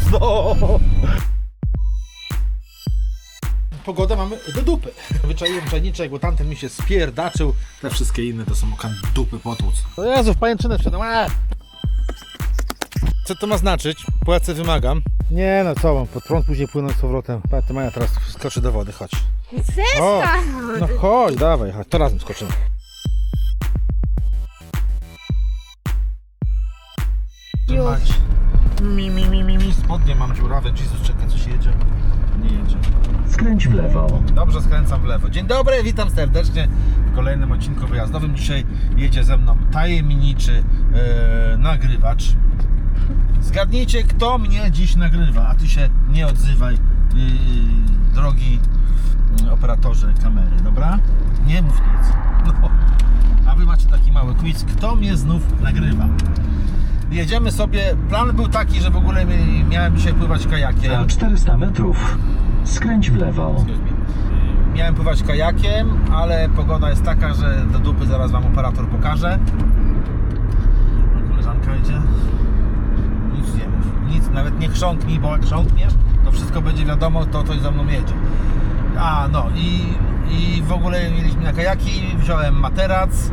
mocno. Pogodę mamy do dupy. Wyczaiłem czajniczek, bo tamten mi się spierdaczył. Te wszystkie inne to są dupy potłuc. O Jezu, w pajęczynę wszedłem. Co to ma znaczyć? Płacę wymagam. Nie no, co mam, pod prąd później płynąć z powrotem. Patrz, Maja teraz skoczy do wody, chodź. Przestań! No chodź, dawaj, chodź, to razem skoczymy. Trzymać. Mi, spodnie mam dziurawe. Jezus, czekaj, coś jedzie. Nie jedzie. Skręć w lewo. Dobrze, skręcam w lewo. Dzień dobry, witam serdecznie w kolejnym odcinku wyjazdowym. Dzisiaj jedzie ze mną tajemniczy nagrywacz. Zgadnijcie, kto mnie dziś nagrywa, a ty się nie odzywaj, drogi operatorze kamery, dobra? Nie mów nic. No. A wy macie taki mały quiz, kto mnie znów nagrywa. Jedziemy sobie, plan był taki, że w ogóle miałem dzisiaj pływać kajakiem. Za 400 metrów skręć w lewo. Miałem pływać kajakiem, ale pogoda jest taka, że do dupy zaraz wam operator pokaże. Koleżanka idzie. Nic nie mów, nic, nawet nie chrząknij, bo jak chrząkniesz, to wszystko będzie wiadomo, to ktoś za mną jedzie. A no i w ogóle mieliśmy na kajaki, wziąłem materac.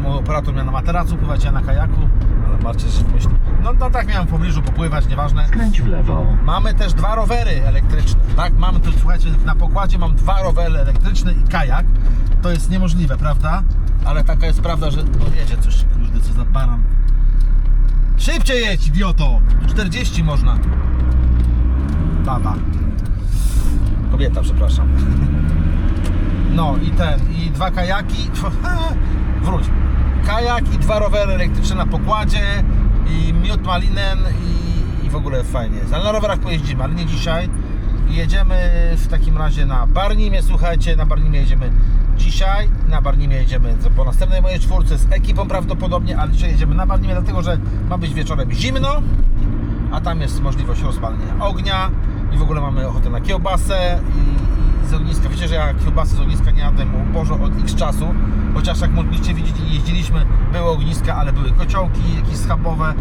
Mój operator miał na materacu pływać, ja na kajaku. Ale Marcie się myśli. No tak miałem w pobliżu popływać, nieważne. Skręć w lewo. Mamy też 2 rowery elektryczne, tak? Mamy tu, słuchajcie, na pokładzie mam 2 rowery elektryczne i kajak. To jest niemożliwe, prawda? Ale taka jest prawda, że no jedzie coś, kurde, co za baran. Szybciej jedź, idioto! 40 można. Baba. Kobieta, przepraszam. No i 2 kajaki. Wróć. Kajak i 2 rowery elektryczne na pokładzie i miód malinen i w ogóle fajnie jest. Ale na rowerach pojeździmy, ale nie dzisiaj. Jedziemy w takim razie na Barnimie, słuchajcie, na Barnimie jedziemy dzisiaj. Na Barnimie jedziemy po następnej mojej czwórce z ekipą prawdopodobnie, ale dzisiaj jedziemy na Barnimie, dlatego że ma być wieczorem zimno, a tam jest możliwość rozpalenia ognia i w ogóle mamy ochotę na kiełbasę i z ogniska. Wiecie, że ja kiełbasy z ogniska nie jadłem u Bożo od x czasu, chociaż jak mogliście widzieć, jeździliśmy, były ogniska, ale były kociołki jakieś schabowe,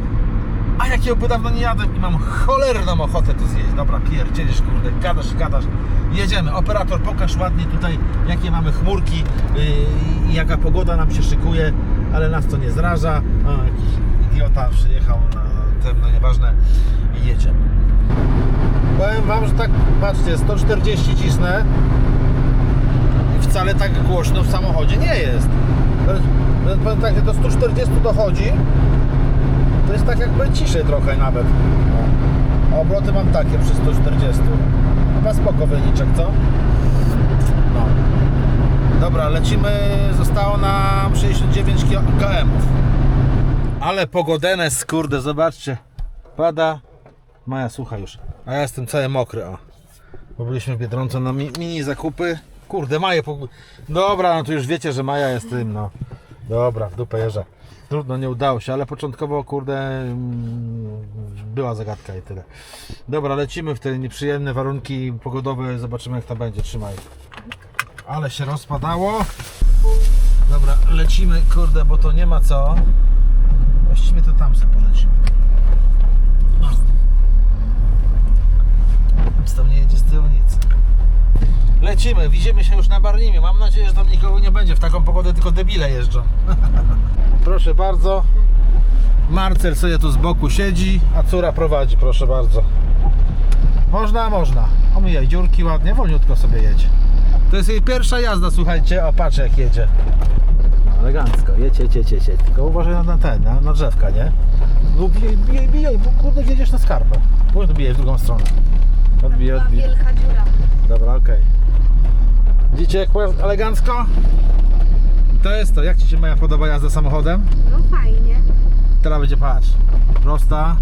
a ja kiełby dawno nie jadłem i mam cholerną ochotę to zjeść. Dobra, pierdzielisz, kurde, gadasz. Jedziemy. Operator, pokaż ładnie tutaj, jakie mamy chmurki i jaka pogoda nam się szykuje, ale nas to nie zraża. O, jakiś idiota przyjechał na ten, no nieważne, i jedziemy. Powiem wam, że tak, patrzcie, 140 cisnę i wcale tak głośno w samochodzie nie jest. Powiem tak, że do 140 dochodzi, to jest tak jakby ciszej trochę nawet. No. Obroty mam takie przy 140. Chyba spoko wyniczek, co? No. Dobra, lecimy, zostało nam 69 km. Ale pogodene, skurde, zobaczcie. Pada. Maja, słuchaj już. A ja jestem cały mokry, o. Bo byliśmy w Biedronce na mini zakupy. Kurde, Maję Dobra, no to już wiecie, że Maja jest tym, no. Dobra, w dupę jeżdżę. Trudno, nie udało się, ale początkowo, kurde, była zagadka i tyle. Dobra, lecimy w te nieprzyjemne warunki pogodowe, zobaczymy jak to będzie, trzymaj. Ale się rozpadało. Dobra, lecimy, kurde, bo to nie ma co. Właściwie to tam sobie polecimy. Nic tam nie jedzie z tyłu, nic. Lecimy, widzimy się już na Barnimie. Mam nadzieję, że tam nikogo nie będzie. W taką pogodę tylko debile jeżdżą. Proszę bardzo. Marcel sobie tu z boku siedzi, a córa prowadzi, proszę bardzo. Można. Omijaj dziurki ładnie, wolniutko sobie jedzie. To jest jej pierwsza jazda, słuchajcie. O, patrz jak jedzie. No, elegancko, jedź. Tylko uważaj na drzewka, nie? No, bijaj, bo kurde jedziesz na skarpę. Później odbijaj w drugą stronę. Odbijaj. Wielka dziura. Dobra, okej. Widzicie jak elegancko? To jest to. Jak ci się Maja podoba jazda samochodem? No fajnie. Teraz będzie, patrz, prosta.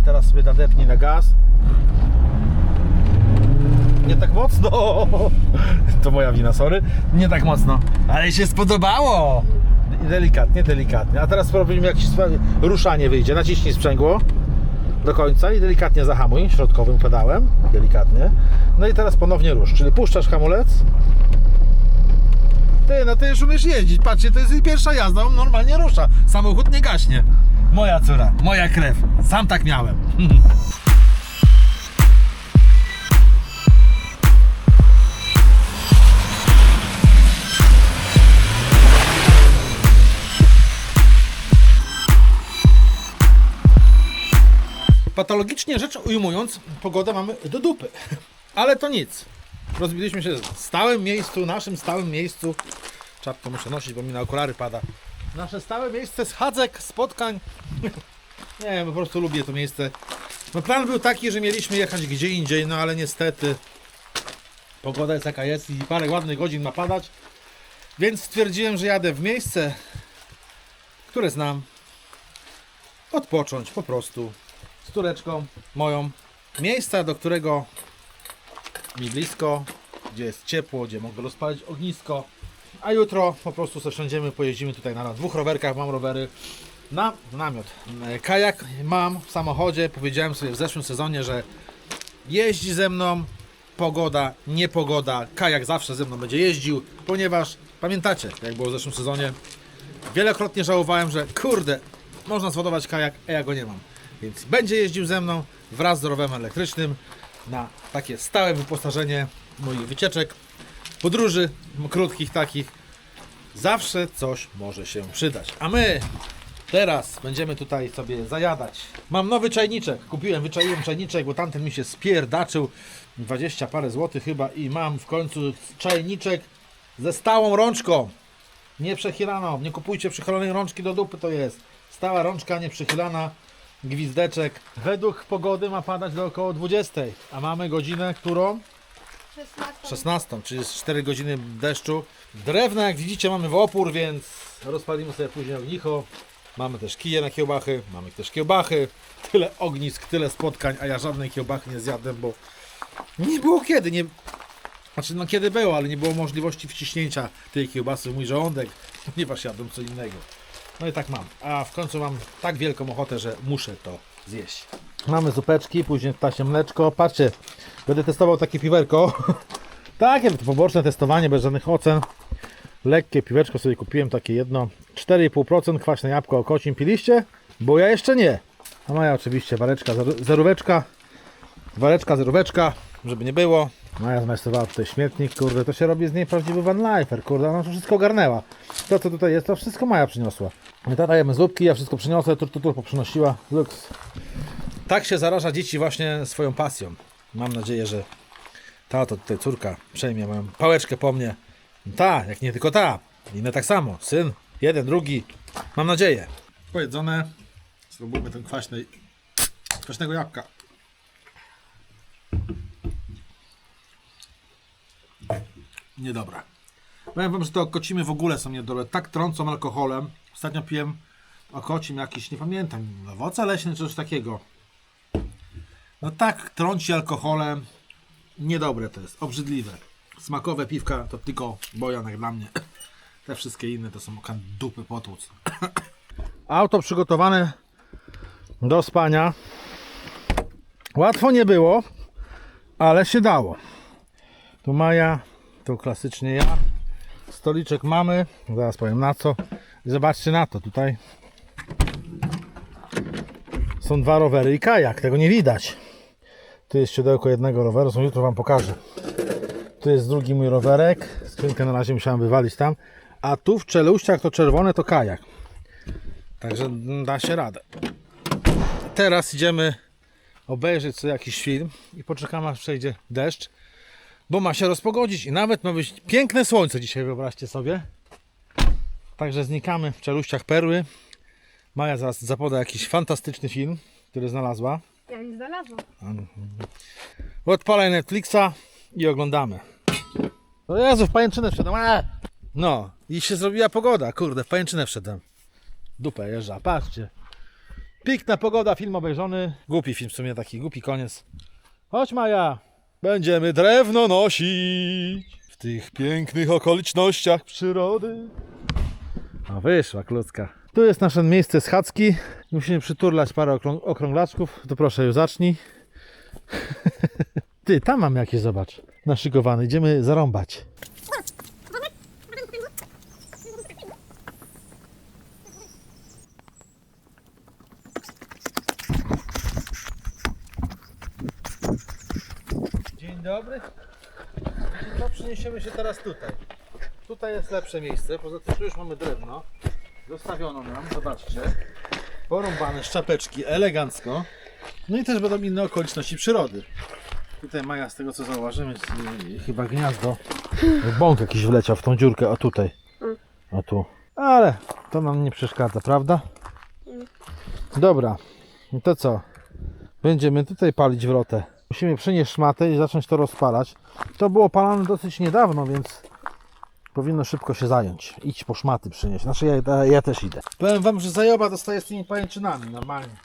Teraz sobie nadepnij na gaz. Nie tak mocno. To moja wina, sorry. Nie tak mocno. Ale się spodobało. Delikatnie. A teraz sprawdzimy jak ci ruszanie wyjdzie. Naciśnij sprzęgło do końca i delikatnie zahamuj środkowym pedałem. Delikatnie. No i teraz ponownie rusz. Czyli puszczasz hamulec. Ty, no ty już umiesz jeździć, patrzcie, to jest jej pierwsza jazda, on normalnie rusza. Samochód nie gaśnie. Moja córa, moja krew. Sam tak miałem. Patologicznie rzecz ujmując, pogodę mamy do dupy. Ale to nic. Rozbiliśmy się w stałym miejscu, naszym stałym miejscu. Czapkę muszę nosić, bo mi na okulary pada. Nasze stałe miejsce schadzek, spotkań. Nie wiem, po prostu lubię to miejsce. No plan był taki, że mieliśmy jechać gdzie indziej, no ale niestety pogoda jest jaka jest i parę ładnych godzin ma padać. Więc stwierdziłem, że jadę w miejsce, które znam. Odpocząć po prostu. Z córeczką moją. Miejsca, do którego mi blisko, gdzie jest ciepło, gdzie mogę rozpalić ognisko. A jutro po prostu sobie siądziemy, pojeździmy tutaj na dwóch rowerkach, mam rowery, na namiot. Kajak mam w samochodzie, powiedziałem sobie w zeszłym sezonie, że jeździ ze mną, pogoda, niepogoda, kajak zawsze ze mną będzie jeździł, ponieważ pamiętacie, jak było w zeszłym sezonie, wielokrotnie żałowałem, że kurde, można zładować kajak, a ja go nie mam. Więc będzie jeździł ze mną wraz z rowerem elektrycznym na takie stałe wyposażenie moich wycieczek, podróży krótkich takich. Zawsze coś może się przydać. A my teraz będziemy tutaj sobie zajadać. Mam nowy czajniczek. Wyczaiłem czajniczek, bo tamten mi się spierdaczył. 20 parę złotych chyba i mam w końcu czajniczek ze stałą rączką. Nieprzechylaną. Nie kupujcie przechylonej rączki, do dupy to jest. Stała rączka nieprzechylana. Gwizdeczek. Według pogody ma padać do około 20, a mamy godzinę, którą? 16, czyli jest 4 godziny deszczu. Drewna, jak widzicie, mamy w opór, więc rozpalimy sobie później ognicho. Mamy też kije na kiełbachy, mamy też kiełbachy. Tyle ognisk, tyle spotkań, a ja żadnej kiełbachy nie zjadłem, bo nie było kiedy. Znaczy, no kiedy było, ale nie było możliwości wciśnięcia tej kiełbasy w mój żołądek, ponieważ jadłem co innego. No i tak mam. A w końcu mam tak wielką ochotę, że muszę to zjeść. Mamy zupeczki, później ptasie mleczko. Patrzcie, będę testował takie piwerko. Takie to poboczne testowanie, bez żadnych ocen. Lekkie piweczko sobie kupiłem, takie jedno. 4,5%, kwaśne jabłko, okocim. Piliście? Bo ja jeszcze nie. A Maja oczywiście wareczka, zeróweczka. Wareczka, zeróweczka, żeby nie było. Maja zmajstrowała tutaj śmietnik, kurde, to się robi z niej prawdziwy vanlifer, kurde, ona to wszystko ogarnęła. To co tutaj jest, to wszystko Maja przyniosła. My tata jemy zupki, ja wszystko przyniosę, tur poprzynosiła, luks. Tak się zaraża dzieci właśnie swoją pasją. Mam nadzieję, że ta to tutaj córka przejmie moją pałeczkę po mnie. Ta, jak nie tylko ta, inne tak samo, syn, jeden, drugi, mam nadzieję. Pojedzone, spróbujmy ten kwaśnego jabłka. Niedobra. Powiem wam, że te okocimy w ogóle są niedobre. Tak trącą alkoholem. Ostatnio piłem okocim jakiś, nie pamiętam, owoce leśne czy coś takiego. No tak trąci alkoholem. Niedobre to jest, obrzydliwe. Smakowe piwka to tylko bojanek dla mnie. Te wszystkie inne to są dupy potłuc. Auto przygotowane do spania. Łatwo nie było, ale się dało. Tu Maja, tu klasycznie ja. Stoliczek mamy, zaraz powiem na co. I zobaczcie na to, tutaj są dwa rowery i kajak, tego nie widać. Tu jest siodełko jednego roweru, jutro wam pokażę. Tu jest drugi mój rowerek, skrzynkę na razie musiałem wywalić tam. A tu w czeluściach to czerwone to kajak. Także da się radę. Teraz idziemy obejrzeć sobie jakiś film i poczekamy aż przejdzie deszcz. Bo ma się rozpogodzić i nawet ma być piękne słońce dzisiaj, wyobraźcie sobie. Także znikamy w czeluściach perły. Maja zaraz zapoda jakiś fantastyczny film, który znalazła. Ja nie znalazłam. Odpalaj Netflixa i oglądamy. O Jezu, w pajęczynę wszedłem. No i się zrobiła pogoda, kurde, w pajęczynę wszedłem. Dupę jeżdża, patrzcie. Piękna pogoda, film obejrzony. Głupi film w sumie, taki głupi koniec. Chodź Maja. Będziemy drewno nosić w tych pięknych okolicznościach przyrody. A wyszła klucka. Tu jest nasze miejsce schadzki. Musimy przyturlać parę okrąglaczków. To proszę już zacznij. Ty, tam mam jakieś, zobacz. Naszykowany. Idziemy zarąbać. dobry. To przeniesiemy się teraz tutaj. Tutaj jest lepsze miejsce, poza tym tu już mamy drewno. Zostawiono nam, zobaczcie. Porąbane szczapeczki, elegancko. No i też będą inne okoliczności przyrody. Tutaj Maja, z tego co zauważymy, jest chyba gniazdo. Bąk jakiś wleciał w tą dziurkę, o tutaj. O tu. Ale to nam nie przeszkadza, prawda? Dobra, no to co? Będziemy tutaj palić wrotę. Musimy przynieść szmatę i zacząć to rozpalać. To było palane dosyć niedawno, więc powinno szybko się zająć. Idź po szmaty przynieść. Znaczy ja też idę. Powiem wam, że zajoba dostaje z tymi pajęczynami normalnie.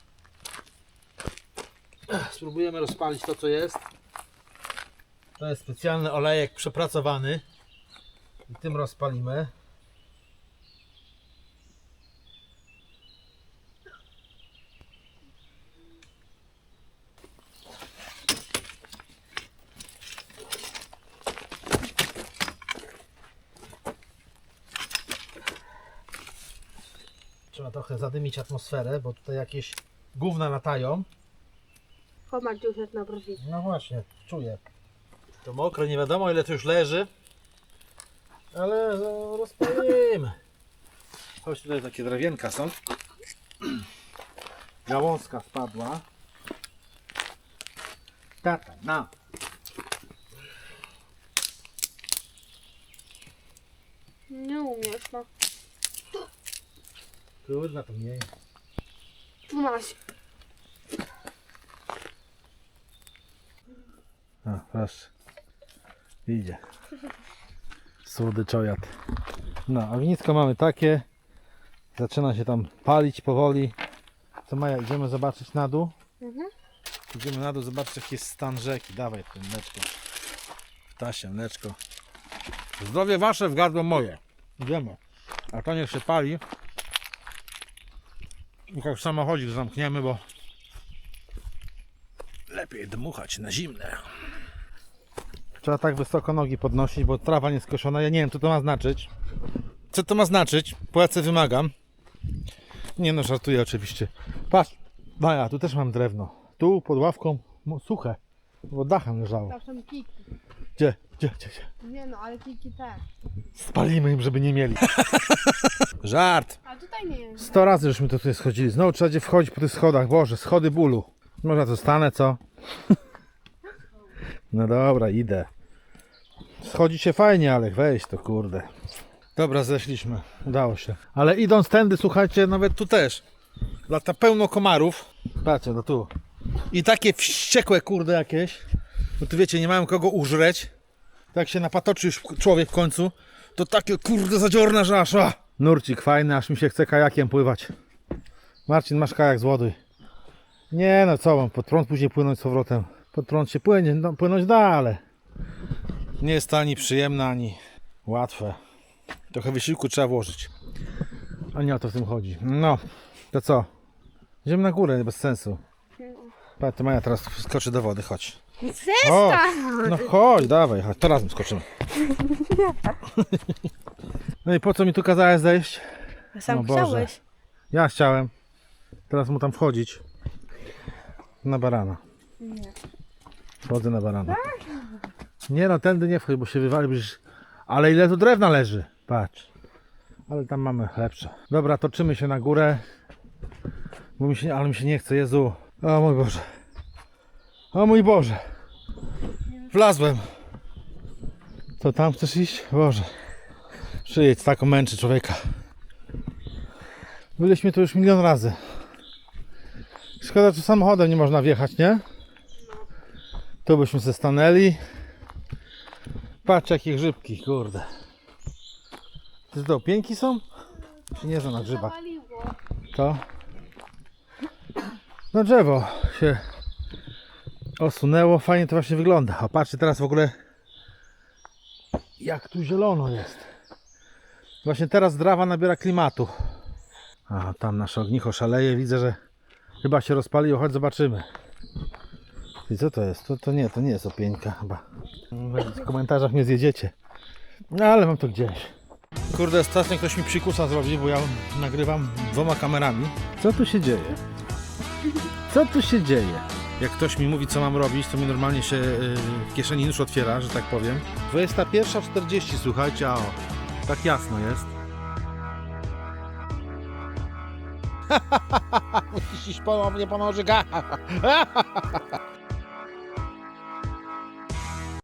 Spróbujemy rozpalić to, co jest. To jest specjalny olejek przepracowany. I tym rozpalimy. Trzeba trochę zadymić atmosferę, bo tutaj jakieś gówna latają. Komar już jest na brwi. No właśnie, czuję. To mokre, nie wiadomo ile to już leży. Ale rozpalimy. Chodź, tutaj takie drewienka są. Gałązka spadła. Tata, na. Nie umiesz, no. Kurwa, to nie jest. Tu masz. A, proszę. Idzie. Słodyczojad. No, ognisko mamy takie. Zaczyna się tam palić powoli. Co Maja, idziemy zobaczyć na dół? Mhm. Idziemy na dół zobaczyć jaki jest stan rzeki. Dawaj to mleczko. Tasia, mleczko. Zdrowie wasze w gardło moje. Idziemy. A to niech się pali. Tylko w samochodzie zamkniemy, bo lepiej dmuchać na zimne. Trzeba tak wysoko nogi podnosić, bo trawa nieskoszona. Ja nie wiem, co to ma znaczyć. Co to ma znaczyć? Płacę wymagam. Nie no, żartuję oczywiście. Patrz, Maja, tu też mam drewno. Tu pod ławką suche, bo dachem leżało. Tam są kiki. Gdzie? Nie no, ale kiki też. Spalimy im, żeby nie mieli. Żart. A tutaj nie jest. 100 razy żeśmy tutaj schodzili. Znowu trzeba gdzie wchodzić po tych schodach. Boże, schody bólu. Może to stanę, co? No dobra, idę. Schodzi się fajnie, ale weź to kurde. Dobra, zeszliśmy. Udało się. Ale idąc tędy, słuchajcie, nawet tu też. Lata pełno komarów. Patrzcie, no tu. I takie wściekłe kurde jakieś. Bo tu wiecie, nie mają kogo użreć. Tak się napatoczy już człowiek w końcu. To takie kurde zadziorne, że aż... Nurcik fajny, aż mi się chce kajakiem pływać. Marcin, masz kajak, złoduj. Nie no co mam, pod prąd później płynąć z powrotem. Pod prąd się płynie, no, płynąć da, ale nie jest to ani przyjemne, ani łatwe. Trochę wysiłku trzeba włożyć. A nie o to w tym chodzi. No, to co? Idziemy na górę, bez sensu. Patrz, to Maja teraz skoczy do wody, chodź. O, no chodź, dawaj, chodź, to razem skoczymy. No i po co mi tu kazałeś zejść? Sam No Boże. chciałeś. Ja chciałem. Teraz mu tam wchodzić. Na barana. Nie. Wchodzę na barana. Nie no, tędy nie wchodź, bo się wywali. Przecież... Ale ile tu drewna leży? Patrz. Ale tam mamy lepsze. Dobra, toczymy się na górę. Bo ale mi się nie chce, Jezu. O mój Boże. O mój Boże. Wlazłem. To tam chcesz iść? Boże. Przyjedź, taką męczy człowieka. Byliśmy tu już milion razy. Szkoda, że samochodem nie można wjechać, nie? Tu byśmy się stanęli. Patrz jakie grzybki, kurde. To do pieńki są? Czy nie są na grzybach? Zawaliło. To? No drzewo się osunęło, fajnie to właśnie wygląda. A patrzcie teraz w ogóle jak tu zielono jest. Właśnie teraz trawa nabiera klimatu. A tam nasze ognicho szaleje, widzę, że chyba się rozpaliło, chodź zobaczymy. I co to jest? To nie jest opieńka chyba. W komentarzach mnie zjedziecie. No ale mam to gdzieś. Kurde, ostatnio ktoś mi psikusa zrobił, bo ja nagrywam 2 kamerami. Co tu się dzieje? Co tu się dzieje? Jak ktoś mi mówi, co mam robić, to mi normalnie się w kieszeni nóż otwiera, że tak powiem. 21:40, słuchajcie, a o, tak jasno jest. Musisz iść ponownie po nożyka.